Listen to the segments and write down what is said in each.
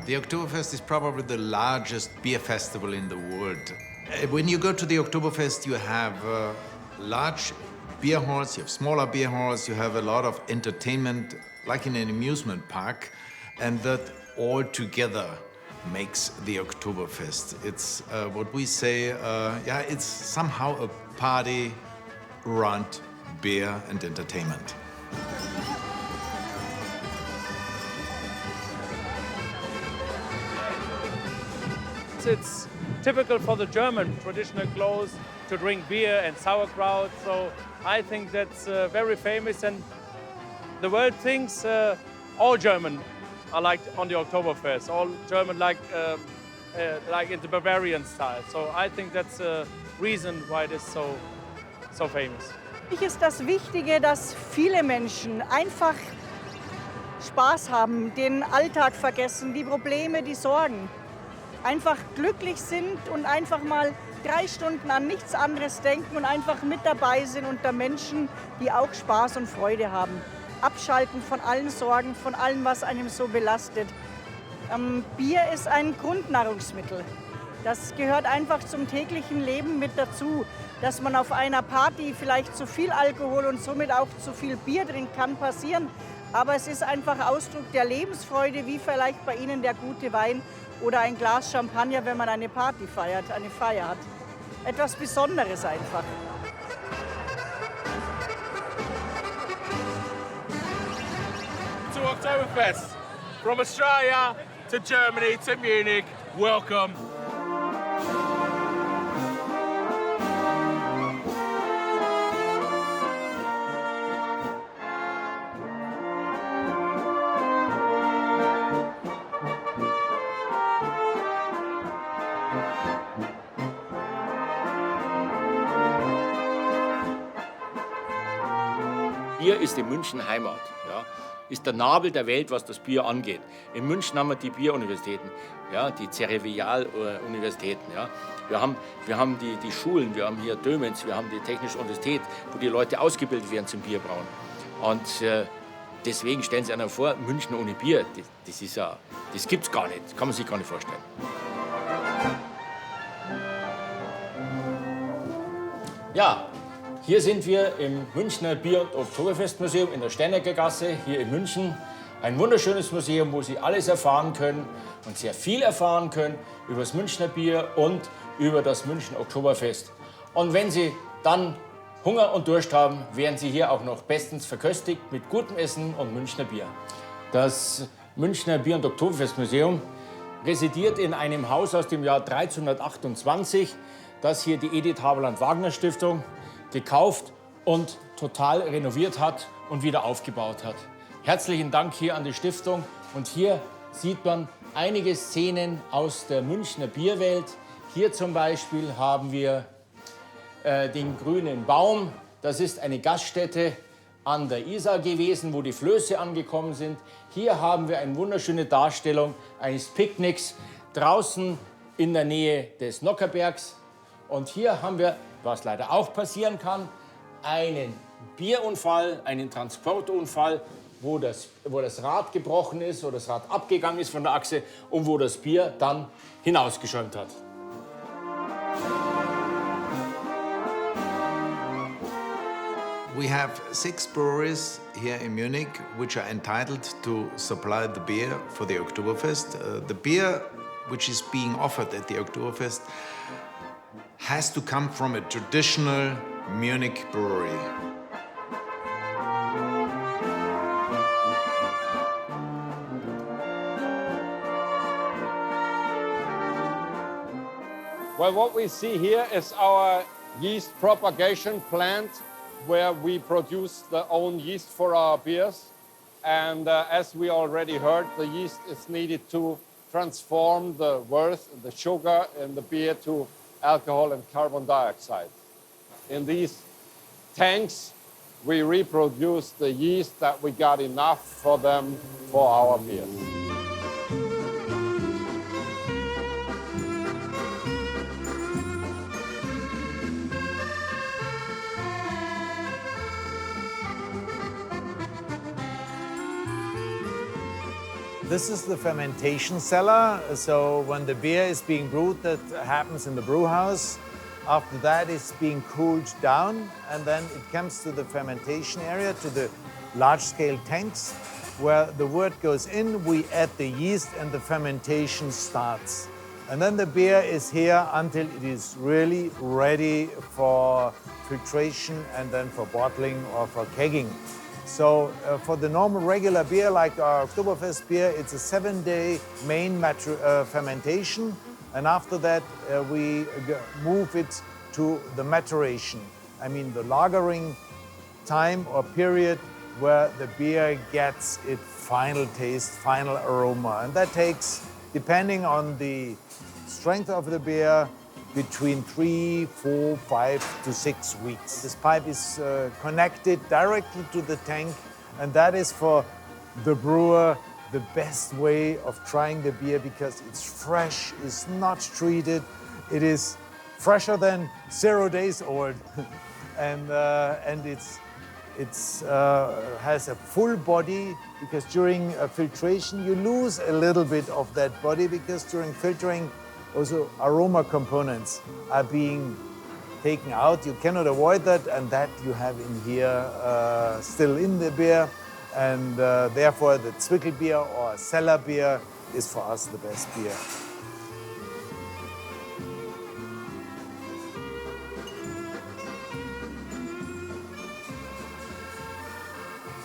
The Oktoberfest is probably the largest beer festival in the world. When you go to the Oktoberfest, you have large beer halls, you have smaller beer halls, you have a lot of entertainment, like in an amusement park, and that all together makes the Oktoberfest. It's what we say, it's somehow a party around beer and entertainment. It's typical for the German traditional clothes to drink beer and sauerkraut, so I think that's very famous, and the world thinks all German are like on the Oktoberfest, all German like in the Bavarian style. So I think that's a reason why it is so famous. Für mich ist das Wichtige, dass viele Menschen einfach Spaß haben, den Alltag vergessen, die Probleme, die Sorgen. Einfach glücklich sind und einfach mal 3 Stunden an nichts anderes denken und einfach mit dabei sind unter Menschen, die auch Spaß und Freude haben. Abschalten von allen Sorgen, von allem, was einem so belastet. Bier ist ein Grundnahrungsmittel. Das gehört einfach zum täglichen Leben mit dazu. Dass man auf einer Party vielleicht zu viel Alkohol und somit auch zu viel Bier trinkt, kann passieren. Aber es ist einfach Ausdruck der Lebensfreude, wie vielleicht bei Ihnen der gute Wein oder ein Glas Champagner, wenn man eine Party feiert, eine Feier hat. Etwas Besonderes einfach. To Oktoberfest, from Australia to Germany to Munich, welcome. Bier ist in München Heimat, ja, ist der Nabel der Welt, was das Bier angeht. In München haben wir die Bieruniversitäten, ja, die Cerevial-Universitäten. Ja. Wir haben die Schulen, wir haben hier Dömens, wir haben die Technische Universität, wo die Leute ausgebildet werden zum Bierbrauen. Und deswegen stellen Sie einer vor, München ohne Bier, das gibt's gar nicht, das kann man sich gar nicht vorstellen. Ja. Hier sind wir im Münchner Bier- und Oktoberfestmuseum in der Steinecker Gasse, hier in München. Ein wunderschönes Museum, wo Sie alles erfahren können und sehr viel erfahren können über das Münchner Bier und über das Münchner Oktoberfest. Und wenn Sie dann Hunger und Durst haben, werden Sie hier auch noch bestens verköstigt mit gutem Essen und Münchner Bier. Das Münchner Bier- und Oktoberfestmuseum residiert in einem Haus aus dem Jahr 1328, das hier die Edith Haberland-Wagner-Stiftung gekauft und total renoviert hat und wieder aufgebaut hat. Herzlichen Dank hier an die Stiftung. Und hier sieht man einige Szenen aus der Münchner Bierwelt. Hier zum Beispiel haben wir den Grünen Baum. Das ist eine Gaststätte an der Isar gewesen, wo die Flöße angekommen sind. Hier haben wir eine wunderschöne Darstellung eines Picknicks draußen in der Nähe des Nockerbergs. Und hier haben wir, was leider auch passieren kann, einen Bierunfall, einen Transportunfall, wo das Rad gebrochen ist oder das Rad abgegangen ist von der Achse und wo das Bier dann hinausgeschäumt hat. We have 6 breweries here in Munich which are entitled to supply the beer for the Oktoberfest. The beer which is being offered at the Oktoberfest has to come from a traditional Munich brewery. Well, what we see here is our yeast propagation plant where we produce the own yeast for our beers. And as we already heard, the yeast is needed to transform the worth, the sugar in the beer to alcohol and carbon dioxide. In these tanks, we reproduce the yeast that we got enough for them for our beer. This is the fermentation cellar. So when the beer is being brewed, that happens in the brew house. After that, it's being cooled down, and then it comes to the fermentation area, to the large-scale tanks, where the wort goes in, we add the yeast, and the fermentation starts. And then the beer is here until it is really ready for filtration and then for bottling or for kegging. So for the normal regular beer, like our Oktoberfest beer, it's a 7-day main fermentation. And after that, we move it to the maturation. I mean, the lagering time or period where the beer gets its final taste, final aroma. And that takes, depending on the strength of the beer, between 3, 4, 5 to 6 weeks. This pipe is connected directly to the tank, and that is for the brewer the best way of trying the beer because it's fresh, it's not treated, it is fresher than 0 days old, and it's has a full body because during filtration you lose a little bit of that body because during filtering also aroma components are being taken out. You cannot avoid that, and that you have in here still in the beer. And therefore the Zwickel beer or cellar beer is for us the best beer.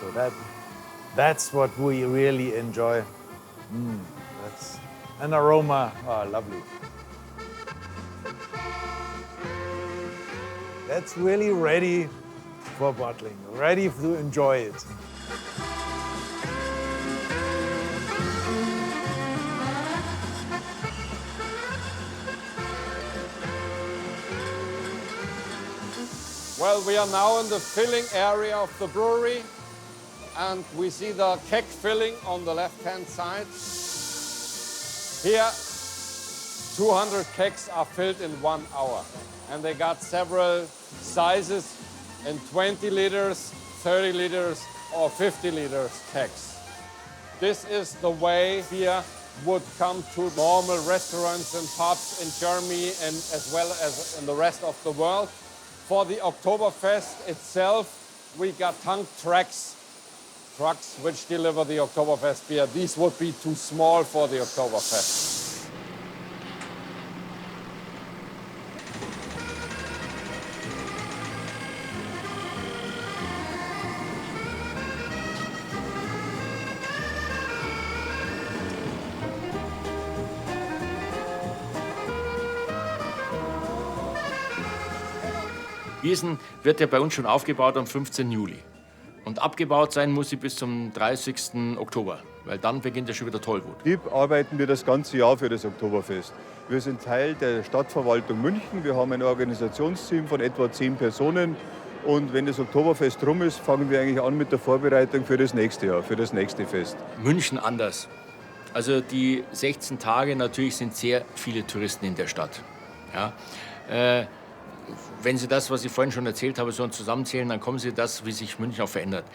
So that's what we really enjoy. That's an aroma, lovely. That's really ready for bottling, ready to enjoy it. Well, we are now in the filling area of the brewery, and we see the keg filling on the left-hand side. Here, 200 kegs are filled in 1 hour, and they got several sizes in 20 liters, 30 liters, or 50 liters kegs. This is the way beer would come to normal restaurants and pubs in Germany and as well as in the rest of the world. For the Oktoberfest itself, we got tank trucks which deliver the Oktoberfest beer. These would be too small for the Oktoberfest. Wiesen wird ja bei uns schon aufgebaut am 15. Juli. Und abgebaut sein muss sie bis zum 30. Oktober, weil dann beginnt ja schon wieder Tollwut. Im Betrieb arbeiten wir das ganze Jahr für das Oktoberfest. Wir sind Teil der Stadtverwaltung München. Wir haben ein Organisationsteam von etwa 10 Personen. Und wenn das Oktoberfest rum ist, fangen wir eigentlich an mit der Vorbereitung für das nächste Jahr, für das nächste Fest. München anders. Also die 16 Tage, natürlich sind sehr viele Touristen in der Stadt. Ja, wenn Sie das, was ich vorhin schon erzählt habe, so zusammenzählen, dann kommen Sie das, wie sich München auch verändert.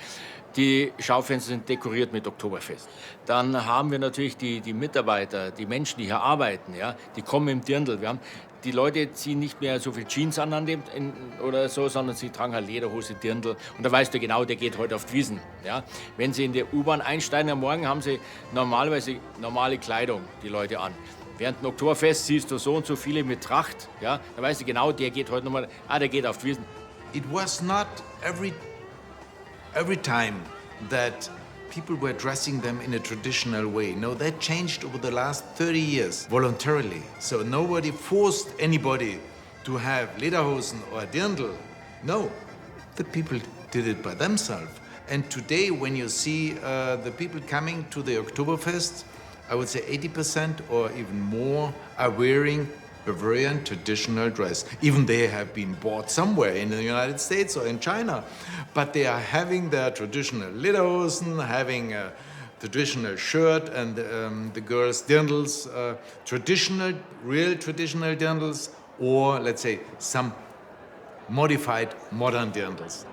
Die Schaufenster sind dekoriert mit Oktoberfest. Dann haben wir natürlich die Mitarbeiter, die Menschen, die hier arbeiten, ja, die kommen im Dirndl. Die Leute ziehen nicht mehr so viel Jeans an oder so, sondern sie tragen halt Lederhose, Dirndl. Und da weißt du genau, der geht heute auf die Wiesn. Ja. Wenn Sie in der U-Bahn einsteigen am Morgen, haben Sie normalerweise normale Kleidung, die Leute an. Während dem Oktoberfest siehst du so und so viele mit Tracht, ja, da weißt du genau, der geht heute nochmal, der geht auf die Wiesn. It was not every time that people were dressing them in a traditional way. No, that changed over the last 30 years voluntarily. So nobody forced anybody to have Lederhosen or Dirndl. No, the people did it by themselves. And today, when you see the people coming to the Oktoberfest, I would say 80% or even more are wearing Bavarian traditional dress. Even they have been bought somewhere in the United States or in China. But they are having their traditional Lederhosen, having a traditional shirt, and the girls' dirndls, traditional, real traditional dirndls, or let's say some modified modern dirndls.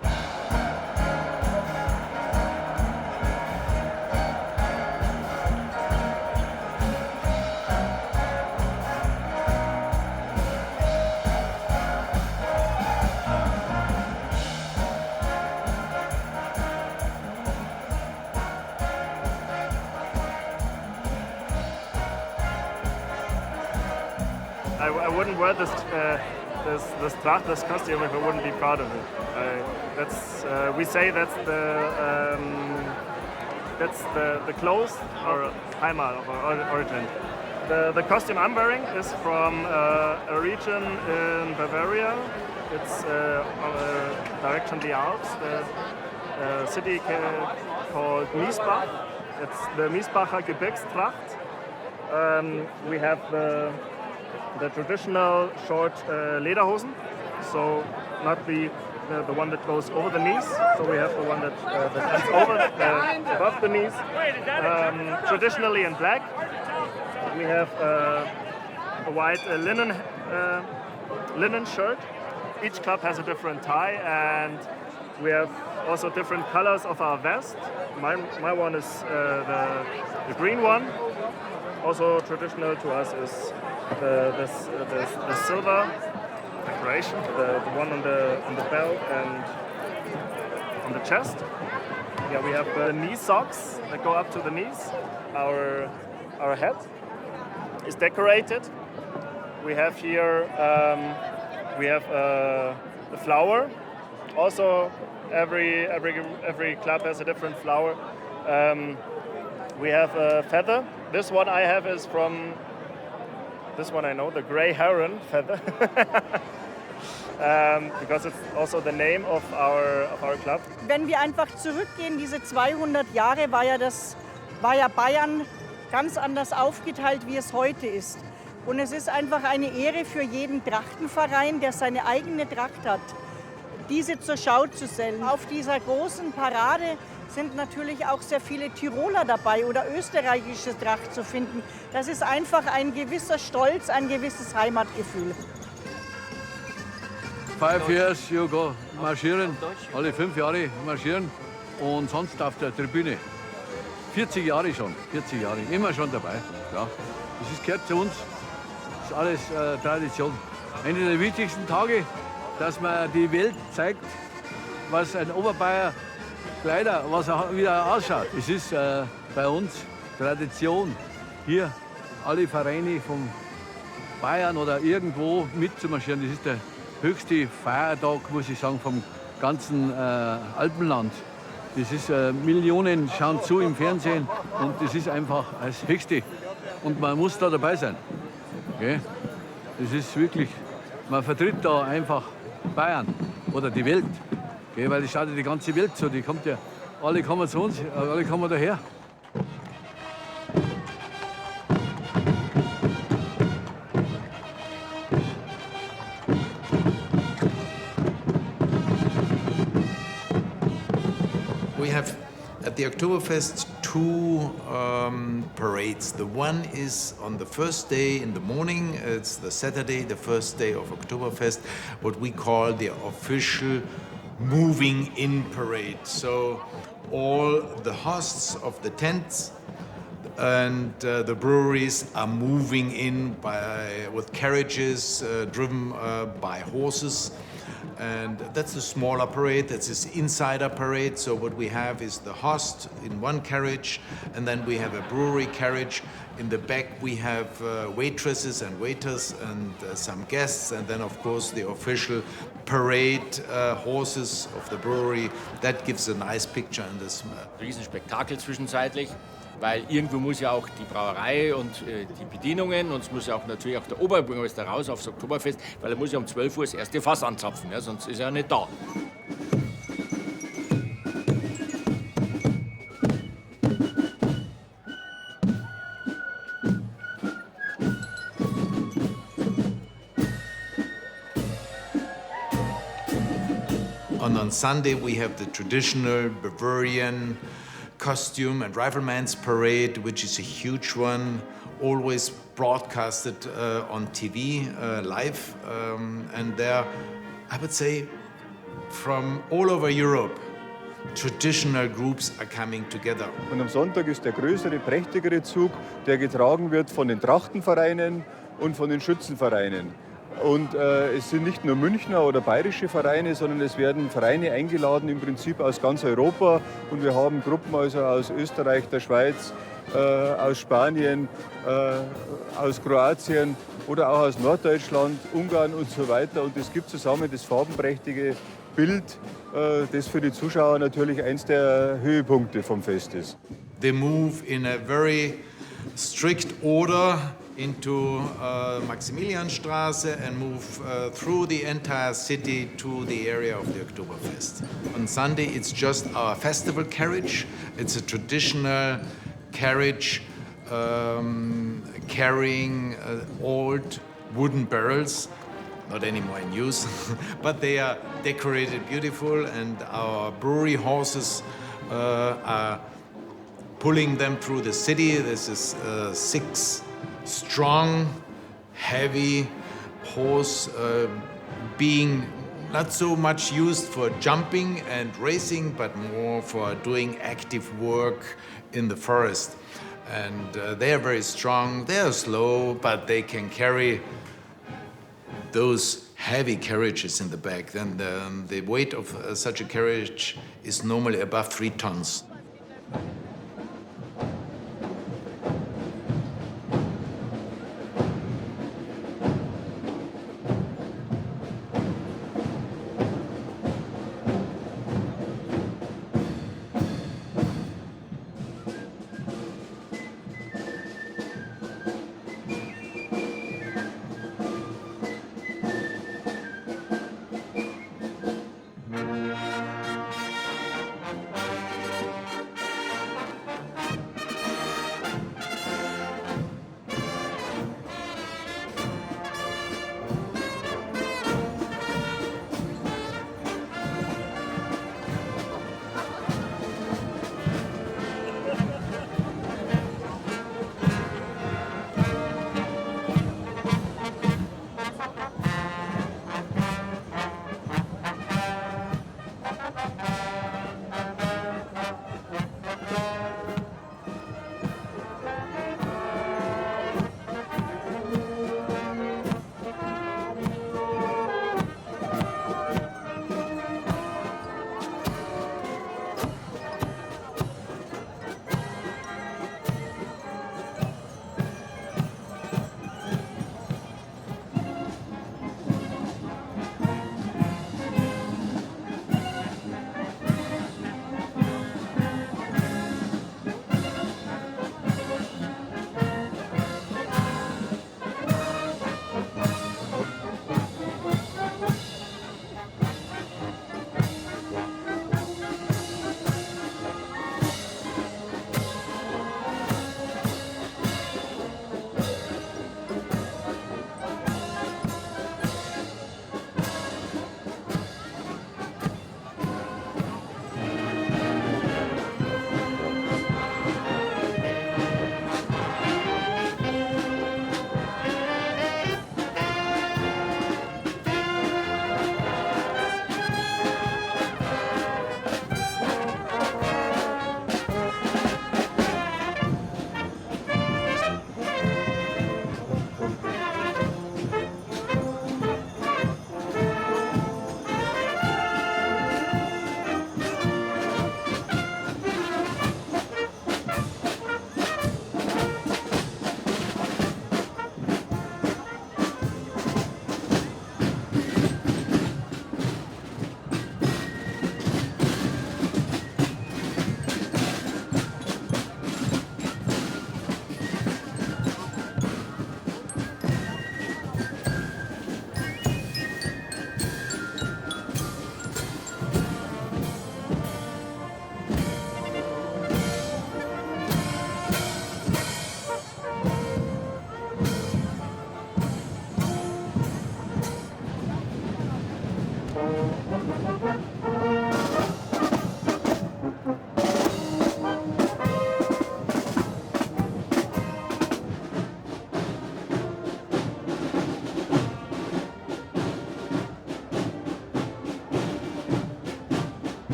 I wouldn't wear this Tracht, this costume, if I wouldn't be proud of it. We say that's the clothes or Heimat of our origin. The costume I'm wearing is from a region in Bavaria. It's direction the Alps, the city called Miesbach. It's the Miesbacher Gebirgstracht. We have the traditional short lederhosen, so not the one that goes over the knees. So we have the one that ends above the knees, traditionally in black. We have a white linen shirt. Each club has a different tie, and we have also different colors of our vest. My one is the green one. Also traditional to us is the silver decoration, the one on the belt and on the chest. Yeah, we have the knee socks that go up to the knees. Our hat is decorated. We have here the flower. Also, every club has a different flower. We have a feather. This one I have is from this one I know, the gray heron feather, because it's also the name of our club. Wenn wir einfach zurückgehen, diese 200 Jahre war ja Bayern ganz anders aufgeteilt, wie es heute ist. Und es ist einfach eine Ehre für jeden Trachtenverein, der seine eigene Tracht hat, diese zur Schau zu stellen. Auf dieser großen Parade sind natürlich auch sehr viele Tiroler dabei oder österreichische Tracht zu finden. Das ist einfach ein gewisser Stolz, ein gewisses Heimatgefühl. 5 years you go marschieren, alle 5 Jahre marschieren und sonst auf der Tribüne. 40 Jahre schon, 40 Jahre, immer schon dabei. Ja. Das gehört zu uns, das ist alles Tradition. Einer der wichtigsten Tage, dass man die Welt zeigt, was ein Oberbayer Kleider, was er wieder ausschaut. Es ist bei uns Tradition, hier alle Vereine von Bayern oder irgendwo mitzumarschieren. Das ist der höchste Feiertag, muss ich sagen, vom ganzen Alpenland. Das ist, Millionen schauen zu im Fernsehen und das ist einfach das Höchste. Und man muss da dabei sein. Okay? Das ist wirklich, man vertritt da einfach Bayern oder die Welt. Okay? Weil das schaut ja die ganze Welt so, die kommt ja, alle kommen zu uns, alle kommen daher. We have at the Oktoberfest two parades. The one is on the first day in the morning. It's the Saturday, the first day of Oktoberfest, what we call the official moving in parade. So all the hosts of the tents and the breweries are moving in with carriages driven by horses. And that's a smaller parade, that's this insider parade. So what we have is the host in one carriage, and then we have a brewery carriage. In the back we have waitresses and waiters and some guests, and then of course the official parade horses of the brewery. That gives a nice picture in this. Riesenspektakel zwischenzeitlich, weil irgendwo muss ja auch die Brauerei und die Bedienungen und es muss ja auch natürlich auch der Oberbürgermeister raus aufs Oktoberfest, weil er muss ja um 12 Uhr das erste Fass anzapfen, ja, sonst ist er ja nicht da. And on Sunday we have the traditional Bavarian costume and rifleman's parade, which is a huge one, always broadcasted on TV live. And there, I would say, from all over Europe, traditional groups are coming together. Und am Sonntag ist der größere, prächtigere Zug, der getragen wird von den Trachtenvereinen und von den Schützenvereinen. Und es sind nicht nur Münchner oder bayerische Vereine, sondern es werden Vereine eingeladen, im Prinzip aus ganz Europa. Und wir haben Gruppen also aus Österreich, der Schweiz, aus Spanien, aus Kroatien oder auch aus Norddeutschland, Ungarn und so weiter. Und es gibt zusammen das farbenprächtige Bild, das für die Zuschauer natürlich eins der Höhepunkte vom Fest ist. They move in a very strict order into Maximilianstraße and move through the entire city to the area of the Oktoberfest. On Sunday, it's just our festival carriage. It's a traditional carriage carrying old wooden barrels, not anymore in use, but they are decorated beautiful, and our brewery horses are pulling them through the city. This is 6 strong, heavy horse being not so much used for jumping and racing, but more for doing active work in the forest. And they are very strong, they are slow, but they can carry those heavy carriages in the back. Then the weight of such a carriage is normally above 3 tons.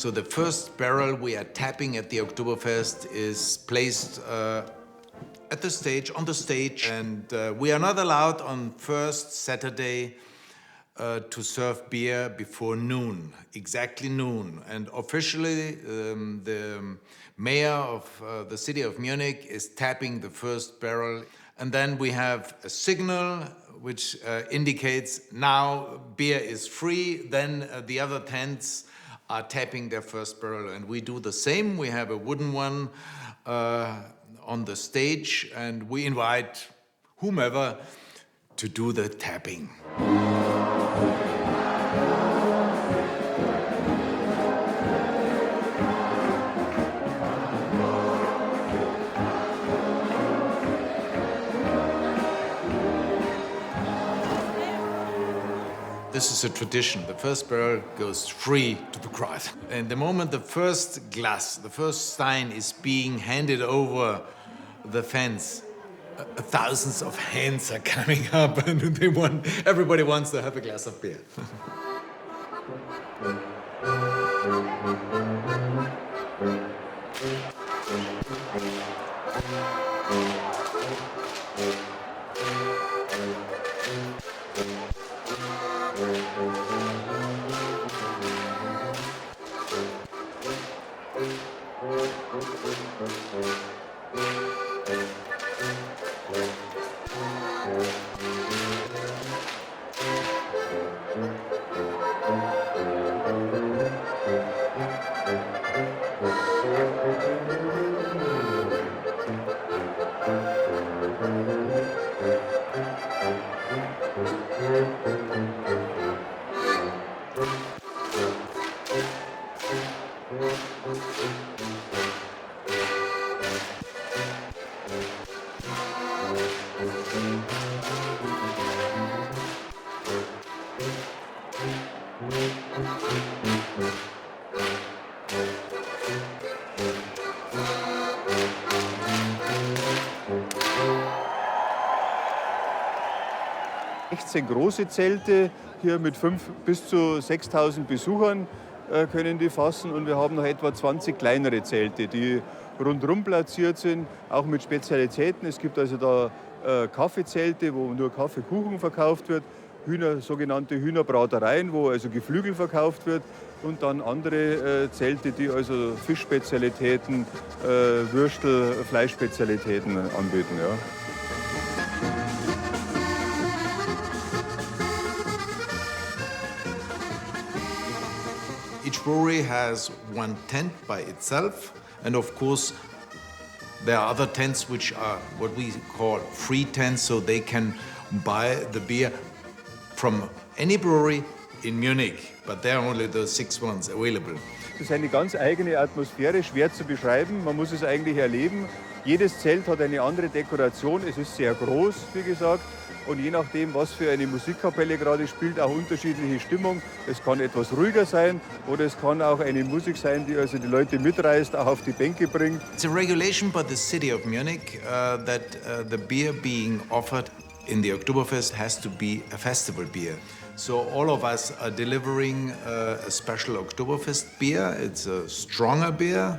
So the first barrel we are tapping at the Oktoberfest is placed at the stage, on the stage, and we are not allowed on first Saturday to serve beer before noon, exactly noon. And officially, the mayor of the city of Munich is tapping the first barrel. And then we have a signal which indicates now beer is free. Then the other tents are tapping their first barrel. And we do the same. We have a wooden one on the stage, and we invite whomever to do the tapping. This is a tradition. The first barrel goes free to the crowd. And the moment the first glass, the first stein is being handed over the fence, thousands of hands are coming up and everybody wants to have a glass of beer. Große Zelte, hier mit 5.000 bis zu 6.000 Besuchern können die fassen, und wir haben noch etwa 20 kleinere Zelte, die rundherum platziert sind, auch mit Spezialitäten. Es gibt also da Kaffeezelte, wo nur Kaffeekuchen verkauft wird, sogenannte Hühnerbratereien, wo also Geflügel verkauft wird, und dann andere Zelte, die also Fischspezialitäten, Würstel, Fleischspezialitäten anbieten. Ja. Each brewery has one tent by itself, and of course there are other tents which are what we call free tents, so they can buy the beer from any brewery in Munich, but there are only the 6 ones available. Das ist eine ganz eigene Atmosphäre, schwer zu beschreiben, man muss es eigentlich erleben. Jedes Zelt hat eine andere Dekoration, es ist sehr groß, wie gesagt. Und je nachdem, was für eine Musikkapelle gerade spielt, auch unterschiedliche Stimmung. Es kann etwas ruhiger sein oder es kann auch eine Musik sein, die also die Leute mitreißt, auch auf die Bänke bringt. It's a regulation by the city of Munich that the beer being offered in the Oktoberfest has to be a festival beer. So all of us are delivering a special Oktoberfest beer. It's a stronger beer.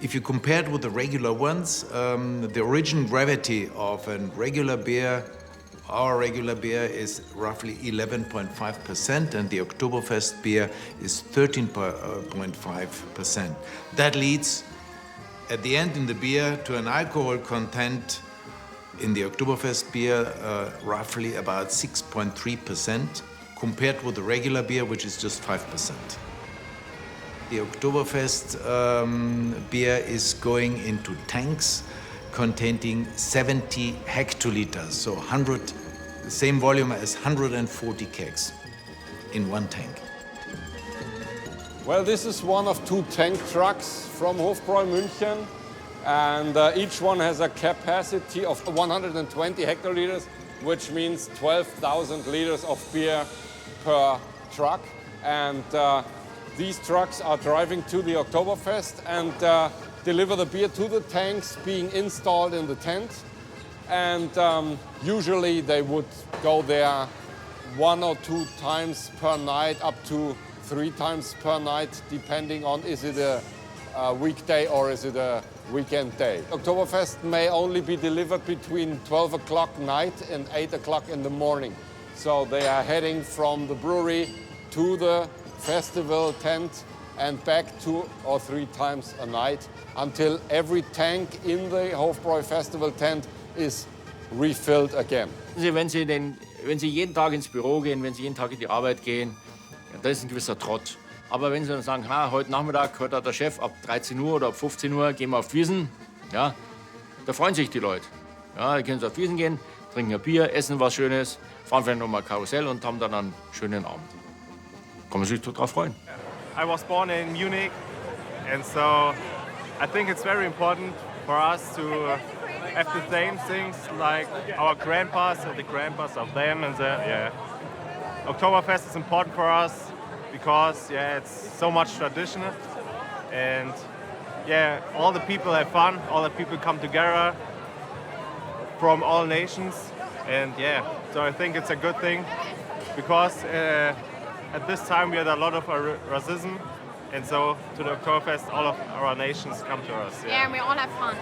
If you compare it with the regular ones, the origin gravity of a regular beer, our regular beer is roughly 11.5%, and the Oktoberfest beer is 13.5%. That leads, at the end in the beer, to an alcohol content in the Oktoberfest beer roughly about 6.3%, compared with the regular beer, which is just 5%. The Oktoberfest beer is going into tanks containing 70 hectoliters, so the same volume as 140 kegs in one tank. Well, this is one of 2 tank trucks from Hofbräu München, and each one has a capacity of 120 hectoliters, which means 12,000 liters of beer per truck. And these trucks are driving to the Oktoberfest and deliver the beer to the tanks being installed in the tent. And usually they would go there 1 or 2 times per night, up to 3 times per night, depending on is it a weekday or is it a weekend day. Oktoberfest may only be delivered between 12 o'clock night and 8 o'clock in the morning. So they are heading from the brewery to the festival tent and back 2 or 3 times a night until every tank in the Hofbräu Festival tent is refilled again. Wenn Sie jeden Tag ins Büro gehen, wenn Sie jeden Tag in die Arbeit gehen, ja, das ist ein gewisser Trott. Aber wenn Sie dann sagen, heute Nachmittag hört der Chef ab 13 Uhr oder ab 15 Uhr gehen wir auf die Wiesn, ja, da freuen sich die Leute. Ja, da können Sie auf die Wiesn gehen, trinken ein Bier, essen was Schönes, fahren vielleicht noch mal Karussell und haben dann einen schönen Abend. Kann man sich total freuen. I was born in Munich, and so I think it's very important for us to have the same things like our grandpas and the grandpas of them. And Oktoberfest is important for us because it's so much tradition, and all the people have fun. All the people come together from all nations, and so I think it's a good thing because. At this time, we had a lot of racism, and so to the Oktoberfest, all of our nations come to us. Yeah, and we all have fun.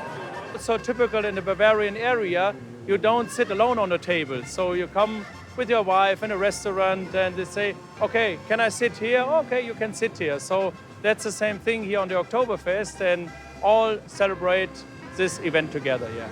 It's so typical in the Bavarian area, you don't sit alone on the table. So you come with your wife in a restaurant and they say, okay, can I sit here? Okay, you can sit here. So that's the same thing here on the Oktoberfest, and all celebrate this event together, yeah.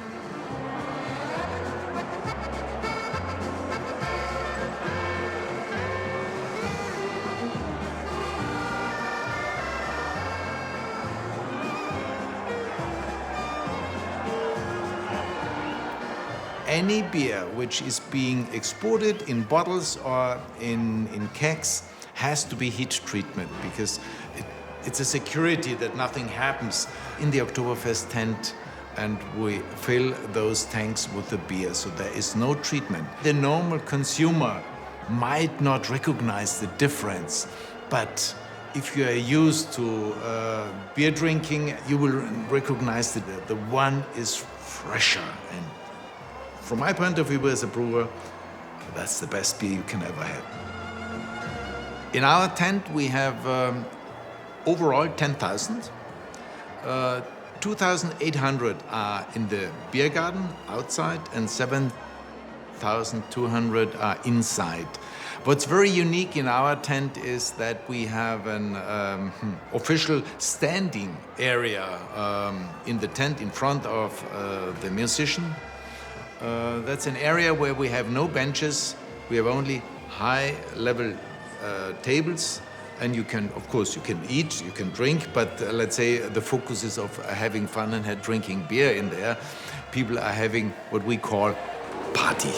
Any beer which is being exported in bottles or in kegs has to be heat treatment because it's a security that nothing happens in the Oktoberfest tent, and we fill those tanks with the beer, so there is no treatment. The normal consumer might not recognize the difference, but if you are used to beer drinking, you will recognize that the one is fresher. And from my point of view as a brewer, that's the best beer you can ever have. In our tent, we have overall 10,000. 2,800 are in the beer garden outside, and 7,200 are inside. What's very unique in our tent is that we have an official standing area in the tent in front of the musician. That's an area where we have no benches. We have only high-level tables, and you can, of course, you can eat, you can drink, but let's say the focus is of having fun and drinking beer in there. People are having what we call party.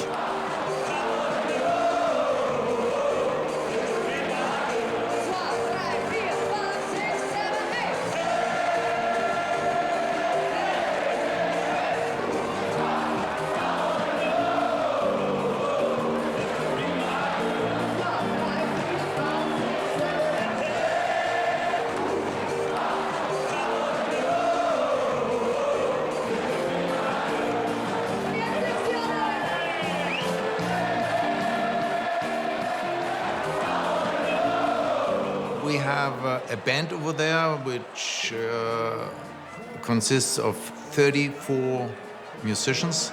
We have a band over there which consists of 34 musicians.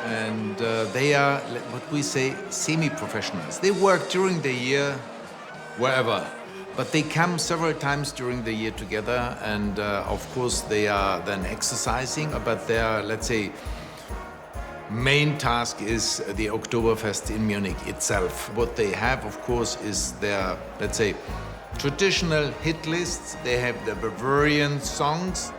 And they are what we say semi-professionals. They work during the year wherever. But they come several times during the year together, and of course they are then exercising, but their, let's say, main task is the Oktoberfest in Munich itself. What they have, of course, is their, let's say, traditional hit lists. They have the Bavarian songs.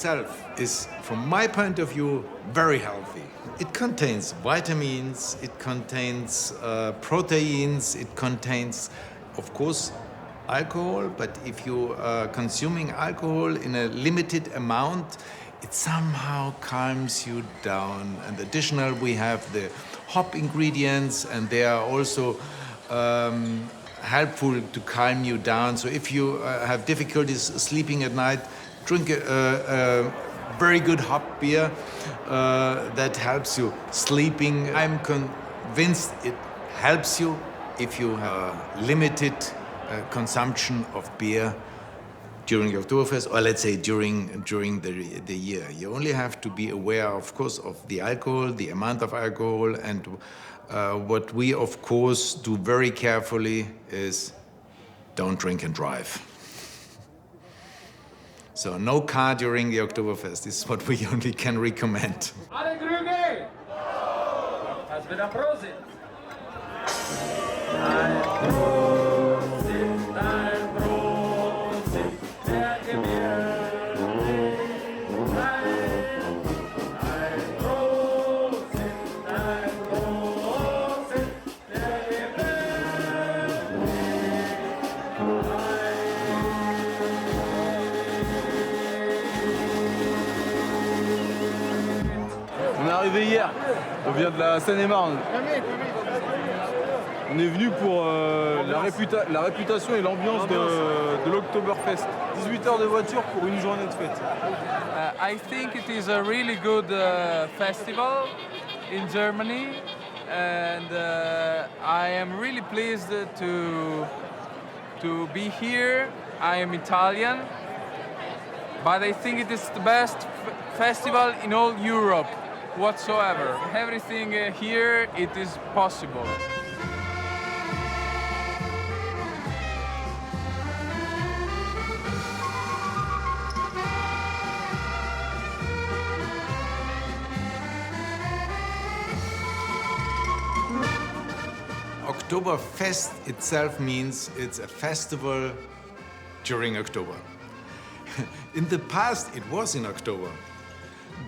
itself is, from my point of view, very healthy. It contains vitamins, it contains proteins, it contains, of course, alcohol, but if you are consuming alcohol in a limited amount, it somehow calms you down. And additional, we have the hop ingredients, and they are also helpful to calm you down. So if you have difficulties sleeping at night, drink a very good hop beer that helps you sleeping. I'm convinced it helps you if you have limited consumption of beer during Oktoberfest, or let's say during the year. You only have to be aware, of course, of the alcohol, the amount of alcohol, and what we, of course, do very carefully is don't drink and drive. So no car during the Oktoberfest is what we only can recommend. Alle Grüge! Das wird ein Prosit! Ein Prosit, der Gewehr. On est arrivé hier, on vient de la Seine-et-Marne. On est venu pour la réputation et l'ambiance de l'Oktoberfest. 18 heures de voiture pour une journée de fête. I think it is a really good festival in Germany, and I am really pleased to be here. I am Italian, but I think it is the best festival in all Europe whatsoever. Everything here, it is possible. Oktoberfest itself means it's a festival during October. In the past, it was in October,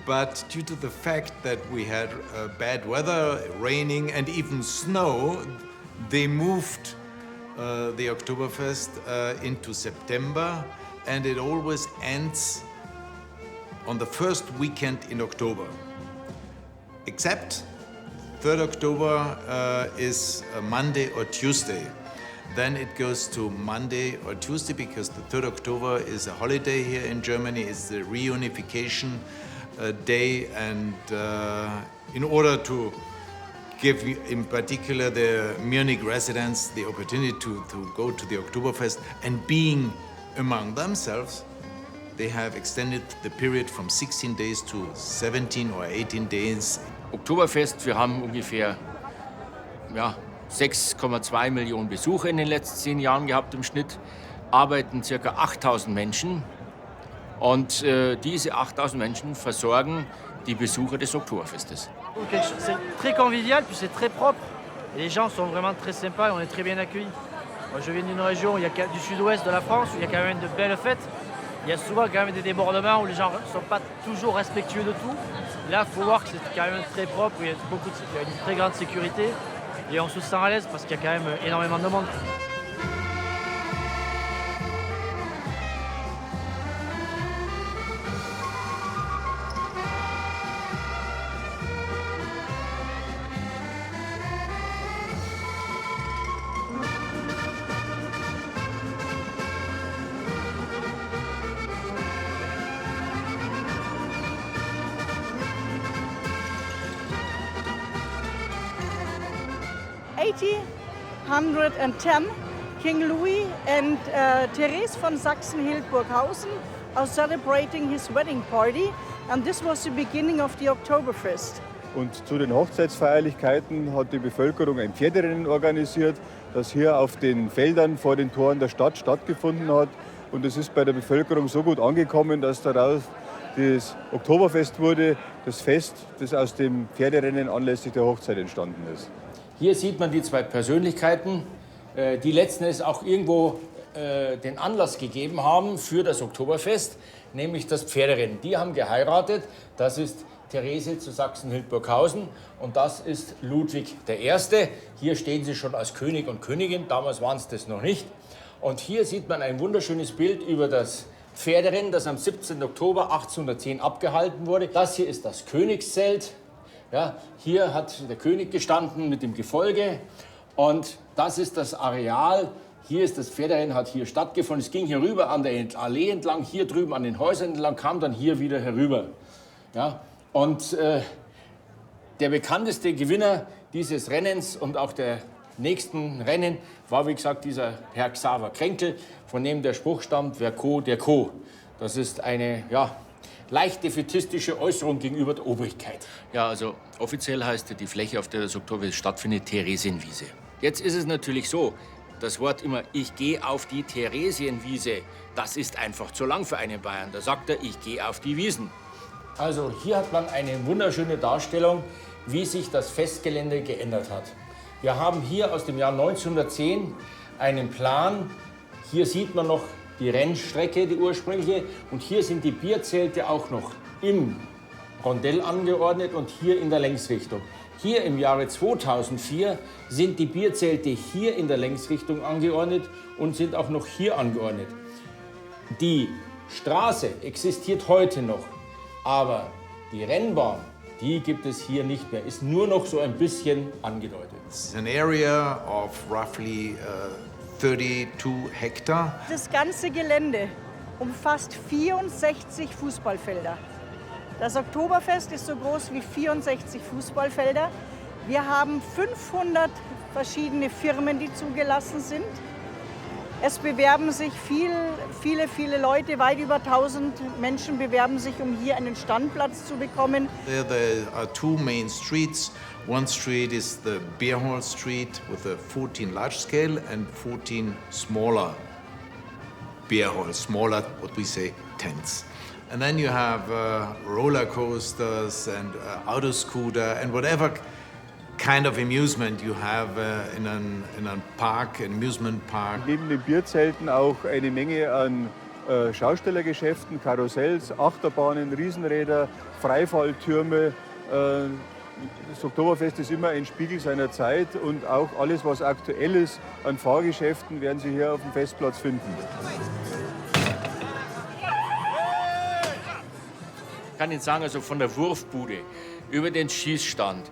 but due to the fact that we had bad weather, raining, and even snow, they moved the Oktoberfest into September, and it always ends on the first weekend in October, except 3rd October is a Monday or Tuesday. Then it goes to Monday or Tuesday because the 3rd October is a holiday here in Germany. It's the reunification day, and in order to give, in particular, the Munich residents the opportunity to go to the Oktoberfest and being among themselves, they have extended the period from 16 days to 17 or 18 days. Oktoberfest, wir haben ungefähr 6,2 Millionen Besucher in den letzten 10 Jahren gehabt im Schnitt, arbeiten ca. 8000 Menschen und diese 8000 Menschen versorgen die Besucher des Oktoberfestes. C'est très convivial, puis c'est très propre. Et les gens sont vraiment très sympas et on est très bien accueillis. Moi, je viens d'une région du sud-ouest de la France où il y a quand même de belles fêtes. Il y a souvent quand même des débordements où les gens ne sont pas toujours respectueux de tout. Là, il faut voir que c'est quand même très propre, il y a une très grande sécurité et on se sent à l'aise parce qu'il y a quand même énormément de monde. In 1810, King Louis and Therese von Sachsen-Hildburghausen are celebrating his wedding party, and this was the beginning of the Oktoberfest. Und zu den Hochzeitsfeierlichkeiten hat die Bevölkerung ein Pferderennen organisiert, das hier auf den Feldern vor den Toren der Stadt stattgefunden hat. Und es ist bei der Bevölkerung so gut angekommen, dass daraus das Oktoberfest wurde, das Fest, das aus dem Pferderennen anlässlich der Hochzeit entstanden ist. Hier sieht man die zwei Persönlichkeiten, die letzten Endes auch irgendwo den Anlass gegeben haben für das Oktoberfest. nämlich das Pferderennen. Die haben geheiratet, das ist Therese zu Sachsen-Hildburghausen und das ist Ludwig I. Hier stehen sie schon als König und Königin, damals waren es das noch nicht. Und hier sieht man ein wunderschönes Bild über das Pferderennen, das am 17. Oktober 1810 abgehalten wurde. Das hier ist das Königszelt. Ja, hier hat der König gestanden mit dem Gefolge und das ist das Areal. Hier ist das Pferderennen, hat hier stattgefunden. Es ging hier rüber an der Allee entlang, hier drüben an den Häusern entlang, kam dann hier wieder herüber. Ja, und der bekannteste Gewinner dieses Rennens und auch der nächsten Rennen war, wie gesagt, dieser Herr Xaver Krenkel, von dem der Spruch stammt, wer Co, der Co. Das ist eine, ja, leicht defätistische Äußerung gegenüber der Obrigkeit. Ja, also offiziell heißt die Fläche, auf der das Oktoberfest stattfindet, Theresienwiese. Jetzt ist es natürlich so, das Wort immer, ich gehe auf die Theresienwiese, das ist einfach zu lang für einen Bayern. Da sagt er, ich gehe auf die Wiesen. Also hier hat man eine wunderschöne Darstellung, wie sich das Festgelände geändert hat. Wir haben hier aus dem Jahr 1910 einen Plan. Hier sieht man noch die Rennstrecke, die ursprüngliche. Und hier sind die Bierzelte auch noch im Rondell angeordnet und hier in der Längsrichtung. Hier im Jahre 2004 sind die Bierzelte hier in der Längsrichtung angeordnet und sind auch noch hier angeordnet. Die Straße existiert heute noch, aber die Rennbahn, die gibt es hier nicht mehr, ist nur noch so ein bisschen angedeutet. It's an area of roughly 32 hectare. Das ganze Gelände umfasst 64 Fußballfelder. Das Oktoberfest ist so groß wie 64 Fußballfelder. Wir haben 500 verschiedene Firmen, die zugelassen sind. Es bewerben sich viele Leute, weit über 1000 Menschen bewerben sich, um hier einen Standplatz zu bekommen. There are two main streets. One street is the Beer Hall Street with the 14 large scale and 14 smaller beer halls, smaller, what we say, tents. And then you have roller coasters and auto scooter and whatever kind of amusement you have in a park, an amusement park. Neben den Bierzelten auch eine Menge an Schaustellergeschäften, Karussells, Achterbahnen, Riesenräder, Freifalltürme. Das Oktoberfest ist immer ein Spiegel seiner Zeit und auch alles, was aktuell ist an Fahrgeschäften, werden Sie hier auf dem Festplatz finden. Ich kann Ihnen sagen, also von der Wurfbude über den Schießstand,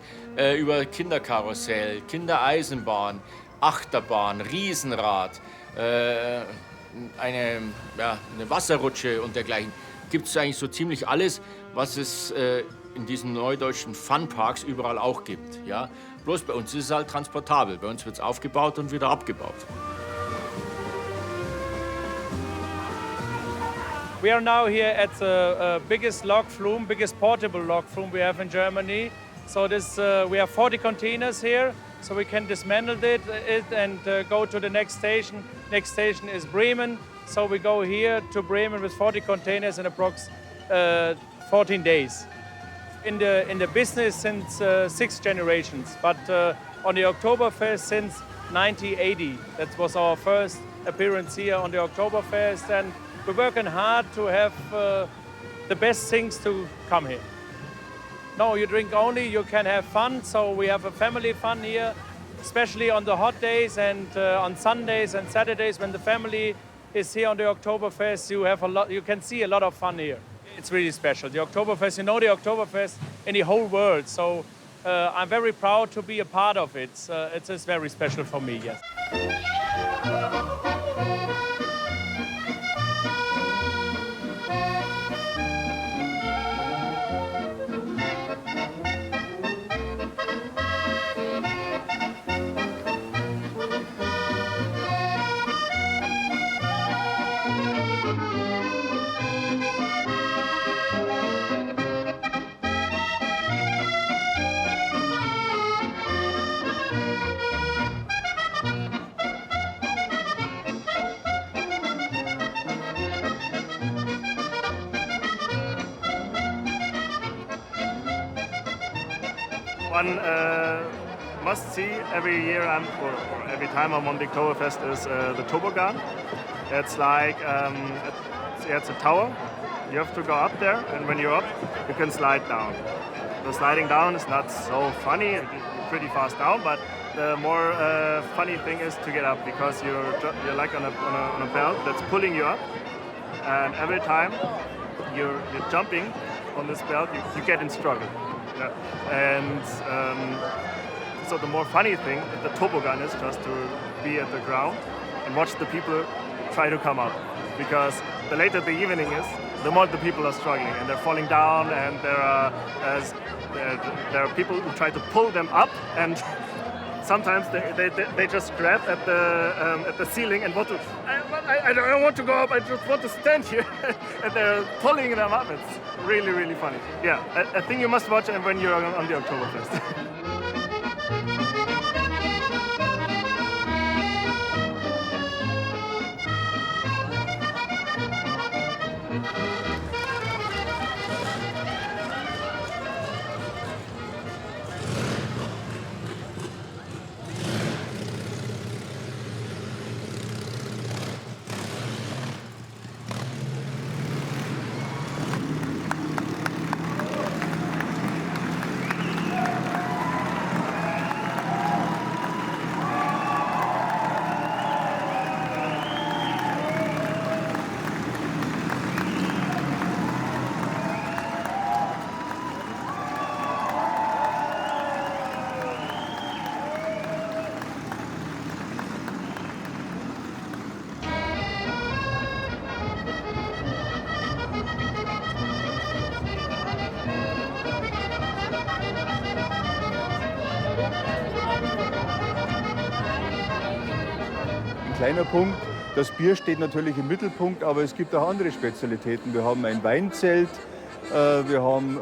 über Kinderkarussell, Kindereisenbahn, Achterbahn, Riesenrad, eine Wasserrutsche und dergleichen, gibt es eigentlich so ziemlich alles, was es in diesen neudeutschen Funparks überall auch gibt. Ja? Bloß bei uns ist es halt transportabel. Bei uns wird es aufgebaut und wieder abgebaut. We are now here at the biggest log flume, biggest portable log flume we have in Germany. So this, we have 40 containers here, so we can dismantle it and go to the next station. Next station is Bremen, so we go here to Bremen with 40 containers in approx 14 days. In the business since 6 generations, but on the Oktoberfest since 1980. That was our first appearance here on the Oktoberfest, and we're working hard to have the best things to come here. No, you drink only, you can have fun, so we have a family fun here, especially on the hot days and on Sundays and Saturdays when the family is here on the Oktoberfest, you can see a lot of fun here. It's really special. The Oktoberfest, you know the Oktoberfest in the whole world, so I'm very proud to be a part of it. It is very special for me, yes. One must-see every year or every time I'm on the Oktoberfest is the toboggan. It's like it's a tower You have to go up there, and when you're up, you can slide down. The sliding down is not so funny, you're pretty fast down, but the more funny thing is to get up, because you're like on a belt that's pulling you up, and every time you're jumping on this belt, you get in struggle. Yeah. And so the more funny thing at the toboggan is just to be at the ground and watch the people try to come up, because the later the evening is, the more the people are struggling and they're falling down, and there are people who try to pull them up, and sometimes they just grab at the ceiling and want to. I don't want to go up. I just want to stand here, and they're pulling them up. It's really, really funny. Yeah, I think you must watch it when you're on the Oktoberfest. Kleiner Punkt, das Bier steht natürlich im Mittelpunkt, aber es gibt auch andere Spezialitäten. Wir haben ein Weinzelt, wir haben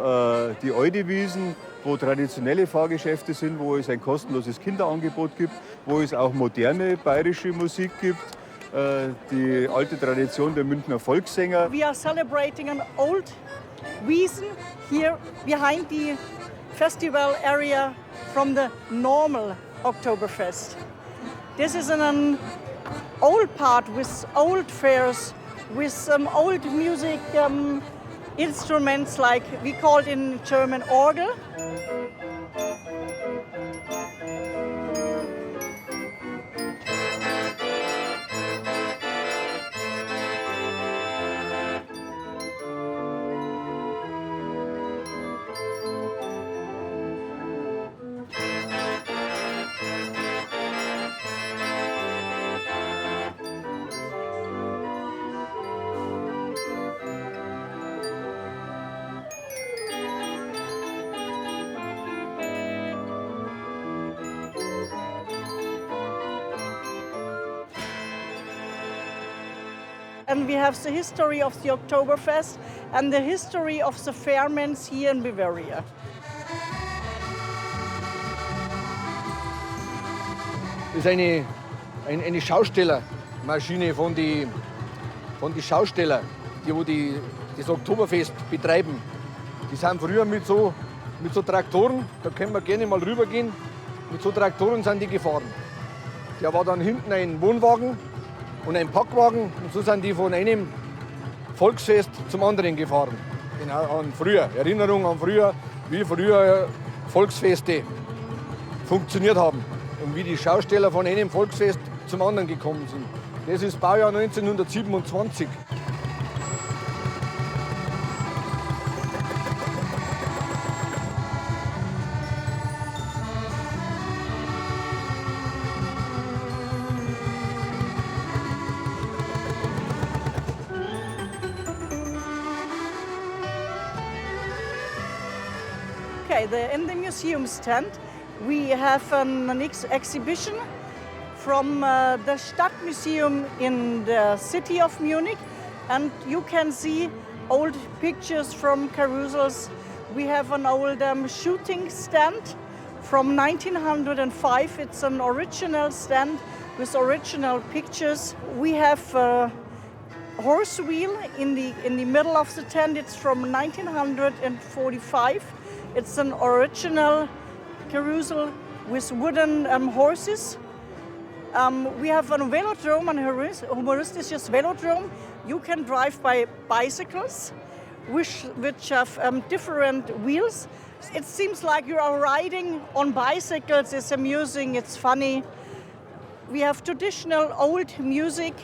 die Eudewiesen, wo traditionelle Fahrgeschäfte sind, wo es ein kostenloses Kinderangebot gibt, wo es auch moderne bayerische Musik gibt, die alte Tradition der Münchner Volkssänger. We are celebrating an old Wiesen here behind the festival area from the normal Oktoberfest. This is an old part with old fairs, with some old music instruments, like we call it in German Orgel. And we have the history of the Oktoberfest and the history of the fairments here in Bavaria. Das ist eine Schaustellermaschine von den Schaustellern, die das Oktoberfest betreiben. Die sind früher mit so Traktoren, da können wir gerne mal rübergehen, mit so Traktoren sind die gefahren. Da war dann hinten ein Wohnwagen und ein Packwagen, und so sind die von einem Volksfest zum anderen gefahren. Genau, an früher, Erinnerung an früher, wie früher Volksfeste funktioniert haben und wie die Schausteller von einem Volksfest zum anderen gekommen sind. Das ist Baujahr 1927. Okay, in the museum stand we have an exhibition from the Stadtmuseum in the city of Munich, and you can see old pictures from carousels. We have an old shooting stand from 1905. It's an original stand with original pictures. We have a horse wheel in the middle of the tent. It's from 1945. It's an original carousel with wooden horses. We have a velodrome, a humoristisches Velodrome. You can drive by bicycles. which have different wheels. It seems like you are riding on bicycles. It's amusing, it's funny. We have traditional old music.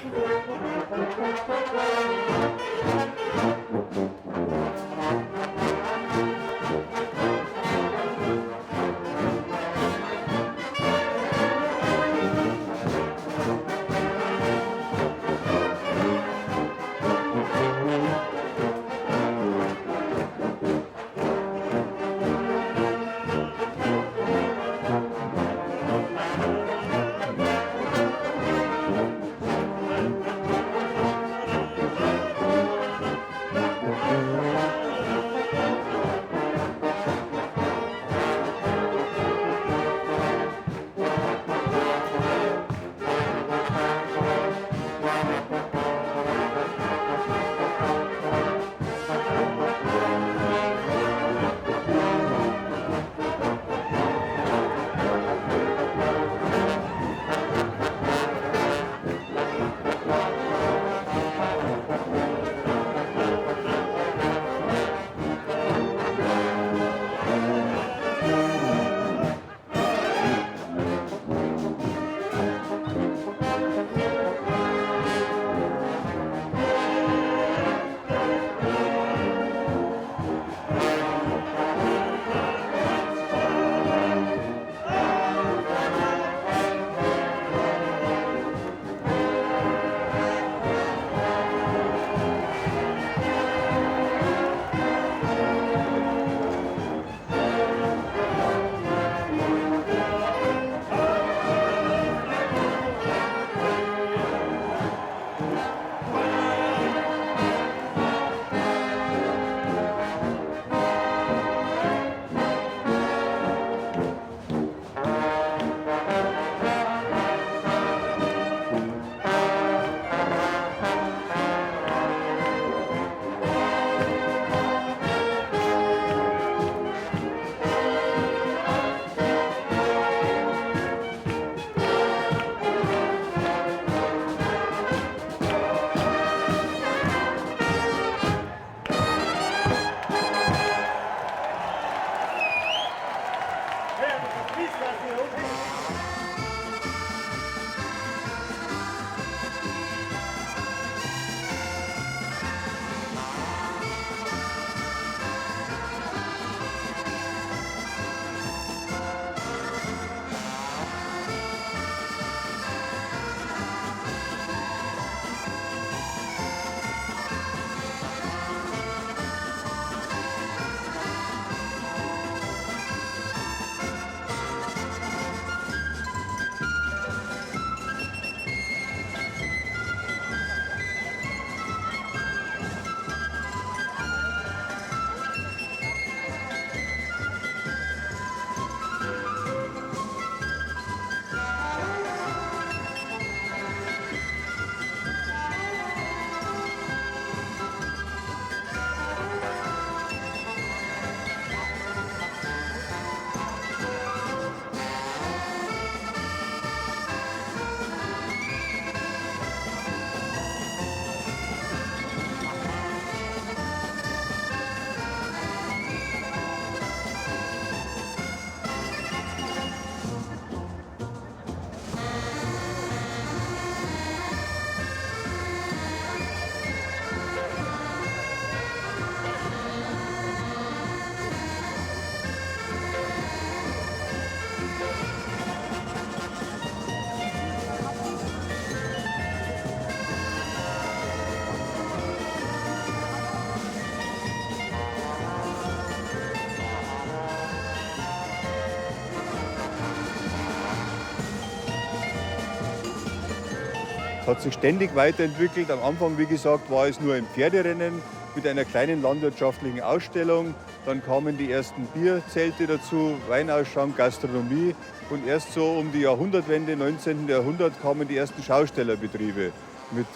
Es hat sich ständig weiterentwickelt. Am Anfang, wie gesagt, war es nur ein Pferderennen mit einer kleinen landwirtschaftlichen Ausstellung. Dann kamen die ersten Bierzelte dazu, Weinausschank, Gastronomie. Und erst so um die Jahrhundertwende, 19. Jahrhundert, kamen die ersten Schaustellerbetriebe mit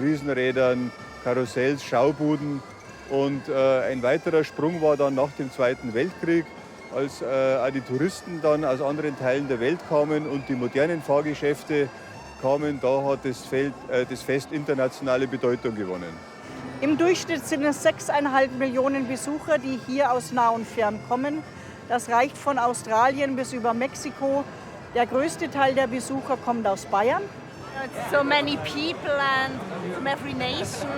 Riesenrädern, Karussells, Schaubuden. Und ein weiterer Sprung war dann nach dem Zweiten Weltkrieg, als auch die Touristen dann aus anderen Teilen der Welt kamen und die modernen Fahrgeschäfte kamen. Da hat das Fest internationale Bedeutung gewonnen. Im Durchschnitt sind es 6,5 Millionen Besucher, die hier aus nah und fern kommen. Das reicht von Australien bis über Mexiko. Der größte Teil der Besucher kommt aus Bayern. So many people and from every nation.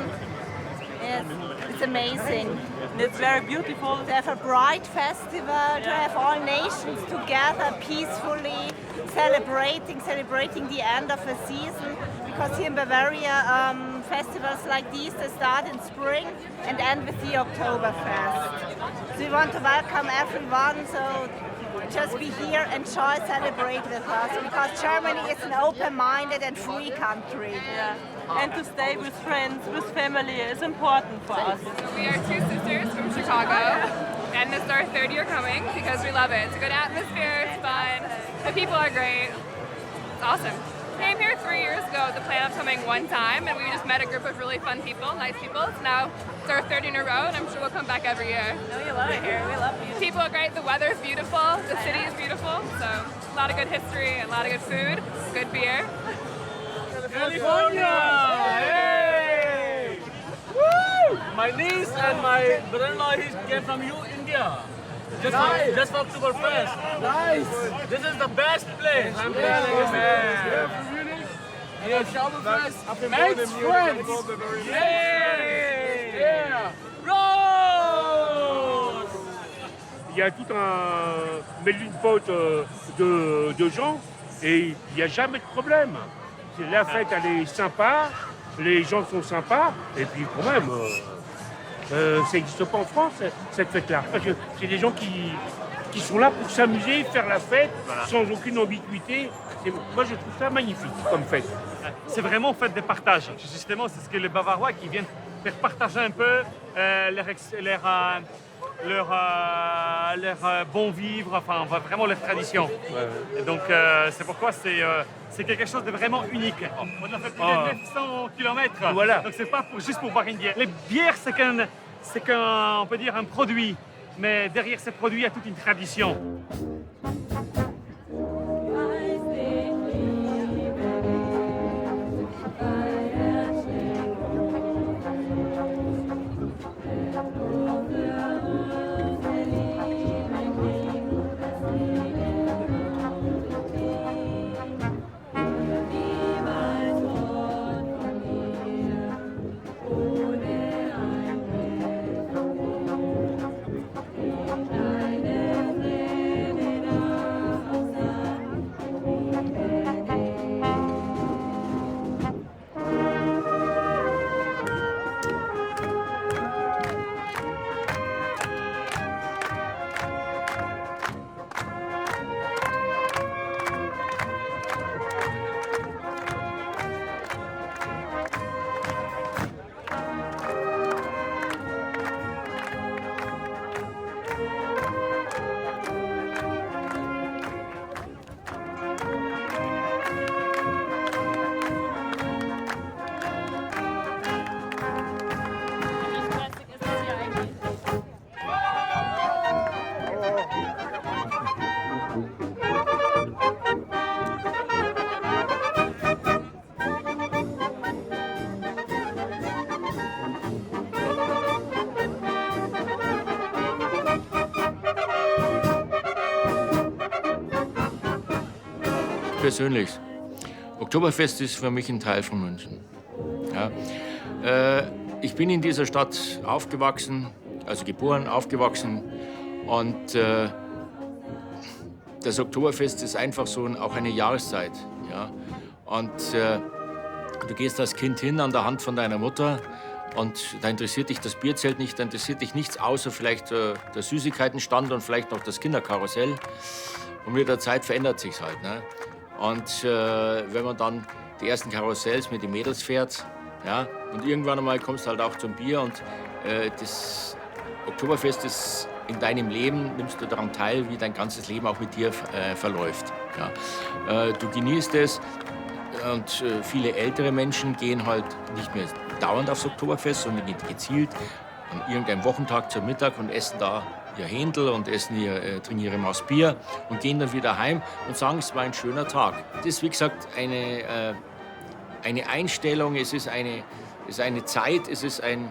Yes, it's amazing. It's very beautiful. To have a bright festival, to have all nations together peacefully, celebrating the end of a season. Because here in Bavaria, festivals like these, they start in spring and end with the Oktoberfest. So we want to welcome everyone, so just be here, enjoy, celebrate with us, because Germany is an open-minded and free country. Yeah. And to stay with friends, with family is important for us. We are two sisters from Chicago, and this is our third year coming because we love it. It's a good atmosphere, it's fun, the people are great, it's awesome. Came here 3 years ago with the plan of coming one time, and we just met a group of really fun people, nice people. So now it's our third in a row, and I'm sure we'll come back every year. No, you love it here. We love you. People are great, the weather's beautiful, the city is beautiful, so a lot of good history, a lot of good food, good beer. California! Hey! Woo! My niece and my brother-in-law came from India. Just for Oktoberfest. Nice! This is the best place. I'm telling you, man. Yeah, Oktoberfest. Mates, friends. Yeah! Rose! Il y a tout un melting pot de gens et il n'y a jamais de problème. La fête, elle est sympa, les gens sont sympas, et puis quand même, ça n'existe pas en France, cette fête-là. Parce que c'est des gens qui sont là pour s'amuser, faire la fête, sans aucune ambiguïté. Moi, je trouve ça magnifique comme fête. C'est vraiment fête de partage. Justement, c'est ce que les Bavarois qui viennent faire partager un peu leur bon vivre, enfin vraiment leur tradition. Ouais. Et donc c'est pourquoi c'est quelque chose de vraiment unique. On a fait plus de 900 km. Voilà. Donc c'est pas juste pour boire une bière. Les bières, c'est qu'un, on peut dire un produit, mais derrière ces produits, il y a toute une tradition. Persönlich, Oktoberfest ist für mich ein Teil von München. Ja. Ich bin in dieser Stadt aufgewachsen, also geboren, aufgewachsen, und das Oktoberfest ist einfach so auch eine Jahreszeit. Ja. Und du gehst als Kind hin an der Hand von deiner Mutter, und da interessiert dich das Bierzelt nicht, da interessiert dich nichts außer vielleicht der Süßigkeitenstand und vielleicht noch das Kinderkarussell. Und mit der Zeit verändert sich's halt. Ne? Und wenn man dann die ersten Karussells mit den Mädels fährt, ja, und irgendwann einmal kommst du halt auch zum Bier, und das Oktoberfest ist in deinem Leben, nimmst du daran teil, wie dein ganzes Leben auch mit dir verläuft. Ja. Du genießt es, und viele ältere Menschen gehen halt nicht mehr dauernd aufs Oktoberfest, sondern gehen gezielt an irgendeinem Wochentag zum Mittag und essen da ihr Händel und trinken ihre Maß Bier und gehen dann wieder heim und sagen, es war ein schöner Tag. Das ist, wie gesagt, eine Einstellung, es ist eine Zeit, es ist ein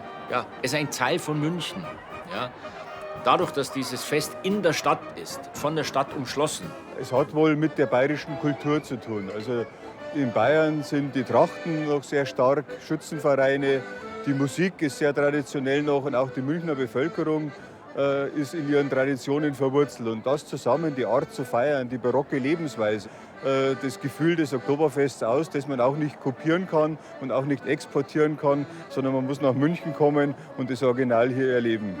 Teil von München. Ja. Dadurch, dass dieses Fest in der Stadt ist, von der Stadt umschlossen. Es hat wohl mit der bayerischen Kultur zu tun. Also in Bayern sind die Trachten noch sehr stark, Schützenvereine, die Musik ist sehr traditionell noch und auch die Münchner Bevölkerung ist in ihren Traditionen verwurzelt. Und das zusammen, die Art zu feiern, die barocke Lebensweise, das Gefühl des Oktoberfests aus, das man auch nicht kopieren kann und auch nicht exportieren kann, sondern man muss nach München kommen und das Original hier erleben.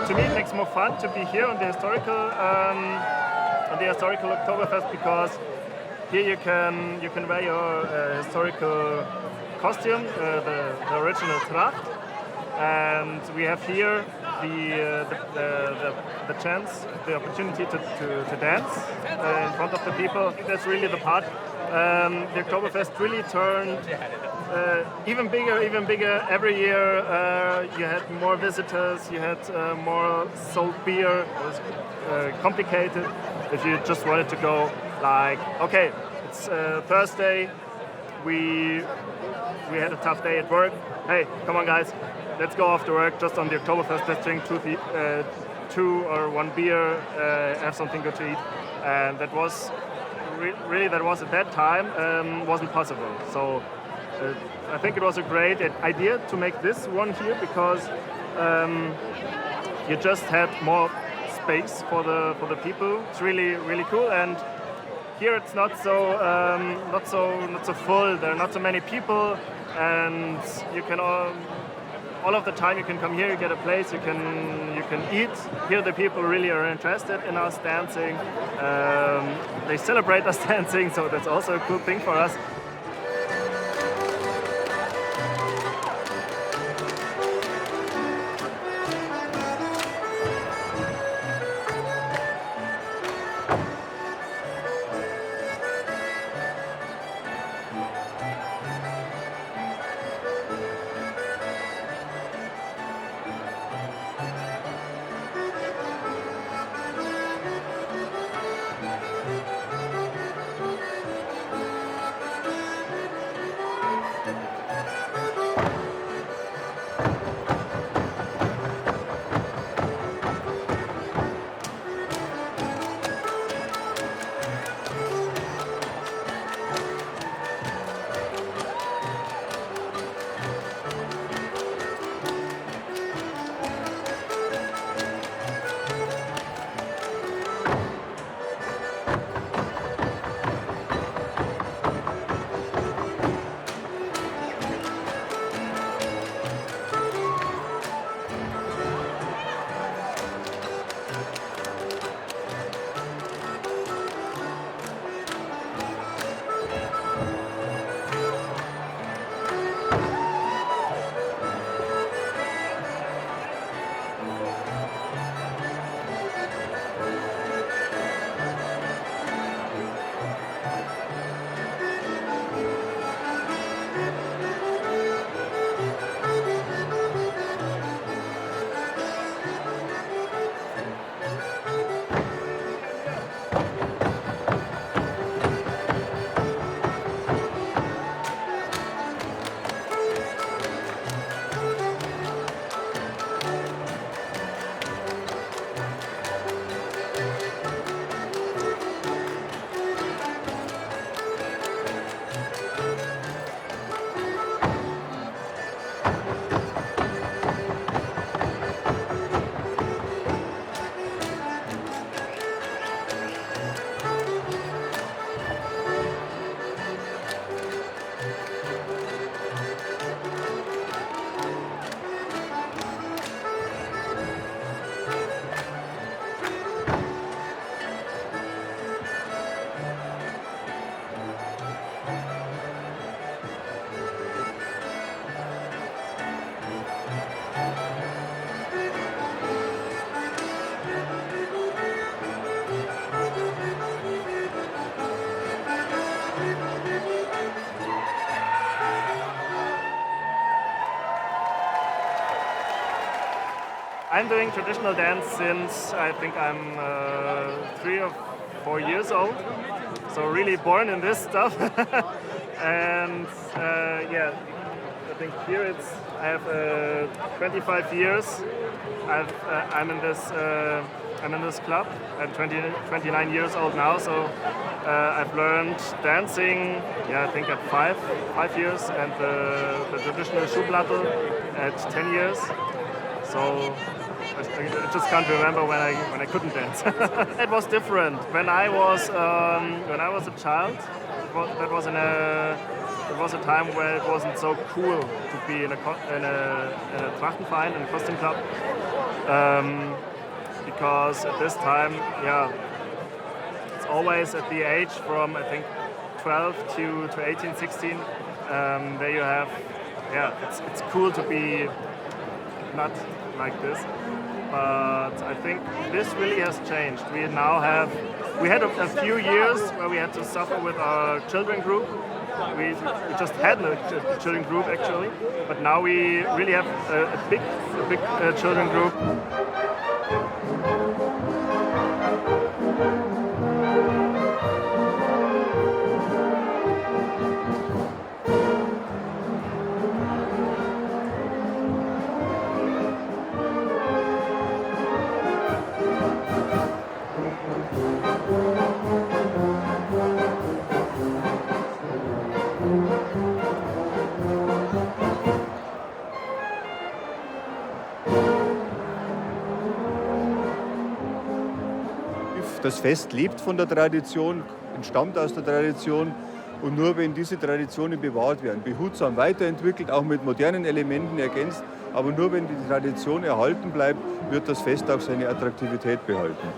To me, it makes more fun to be here on the historical Oktoberfest because here you can wear your historical costume, the original Tracht, and we have here the chance, the opportunity to dance in front of the people. That's really the part. The Oktoberfest really turned even bigger every year. You had more visitors, you had more sold beer. It was complicated if you just wanted to go like, okay, it's Thursday, we had a tough day at work. Hey, come on guys, let's go after work just on the Oktoberfest, let's drink two or one beer, have something good to eat. And that was really, that was at that time wasn't possible. So I think it was a great idea to make this one here because you just had more space for the people. It's really cool, and here it's not so full. There are not so many people, and you can all of the time you can come here. You get a place. You can eat. Here the people really are interested in us dancing. They celebrate us dancing, so that's also a cool thing for us. I'm doing traditional dance since I think I'm 3 or 4 years old. So really born in this stuff. And yeah, I think here I have 25 years. I'm in this club. I'm 29 years old now, so I've learned dancing. Yeah, I think at 5 years, and the traditional Schuhplatte at 10 years. So I just can't remember when I couldn't dance. It was different when I was a child. That was a time where it wasn't so cool to be in a Trachtenverein, in a costume club, because at this time, yeah, it's always at the age from I think 12 to 18, 16. There you have, yeah, it's cool to be not like this. But I think this really has changed. We had a few years where we had to suffer with our children group. We just had a children group actually, but now we really have a big children group. Das Fest lebt von der Tradition, entstammt aus der Tradition, und nur wenn diese Traditionen bewahrt werden, behutsam weiterentwickelt, auch mit modernen Elementen ergänzt, aber nur wenn die Tradition erhalten bleibt, wird das Fest auch seine Attraktivität behalten.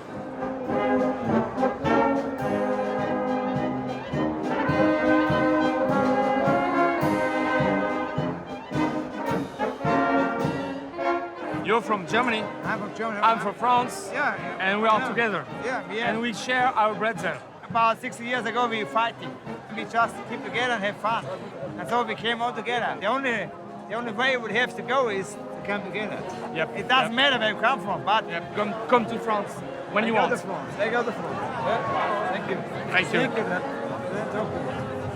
You're from Germany. I'm from Germany. I'm from France. Yeah. And we are yeah. together. Yeah. And we share our bread. About 60 years ago, we were fighting. We just keep together and have fun. And so we came all together. The only way we have to go is to come together. Yep. It doesn't matter where we come from, but come to France when you want. They go to France. Yeah. Thank you. Thank you. Thank you.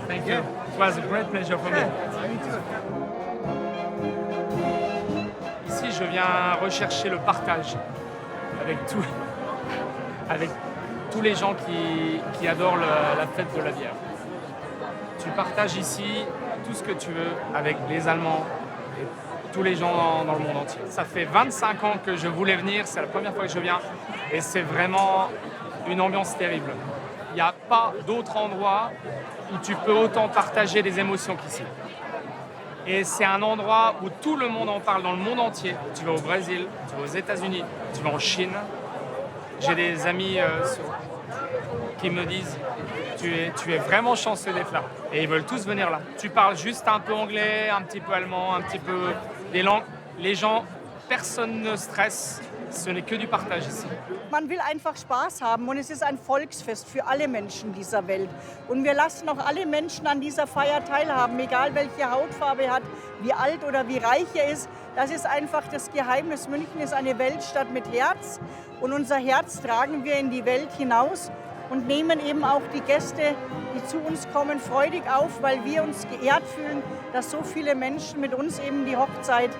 Thank you. It was a great pleasure for me. Me too. Ici, je viens rechercher le partage avec tous les gens qui adorent la fête de la bière. Tu partages ici tout ce que tu veux avec les Allemands et tous les gens dans le monde entier. Ça fait 25 ans que je voulais venir, c'est la première fois que je viens et c'est vraiment une ambiance terrible. Il n'y a pas d'autre endroit où tu peux autant partager des émotions qu'ici. Et c'est un endroit où tout le monde en parle dans le monde entier. Tu vas au Brésil, tu vas aux États-Unis, tu vas en Chine. J'ai des amis qui me disent tu es vraiment chanceux d'être là. Et ils veulent tous venir là. Tu parles juste un peu anglais, un petit peu allemand, un petit peu des langues. Les gens, personne ne stresse. Ce n'est que du partage ici. Man will einfach Spaß haben und es ist ein Volksfest für alle Menschen dieser Welt. Und wir lassen auch alle Menschen an dieser Feier teilhaben, egal welche Hautfarbe er hat, wie alt oder wie reich er ist. Das ist einfach das Geheimnis. München ist eine Weltstadt mit Herz und unser Herz tragen wir in die Welt hinaus und nehmen eben auch die Gäste, die zu uns kommen, freudig auf, weil wir uns geehrt fühlen, dass so viele Menschen mit uns eben die Hochzeit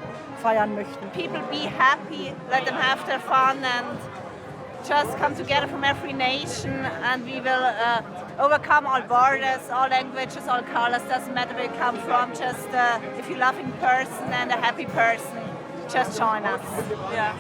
feiern möchten. People be happy, let them have their fun and just come together from every nation, and we will overcome all borders, all languages, all colors, doesn't matter where you come from, just if you're a loving person and a happy person, just join us. Yeah.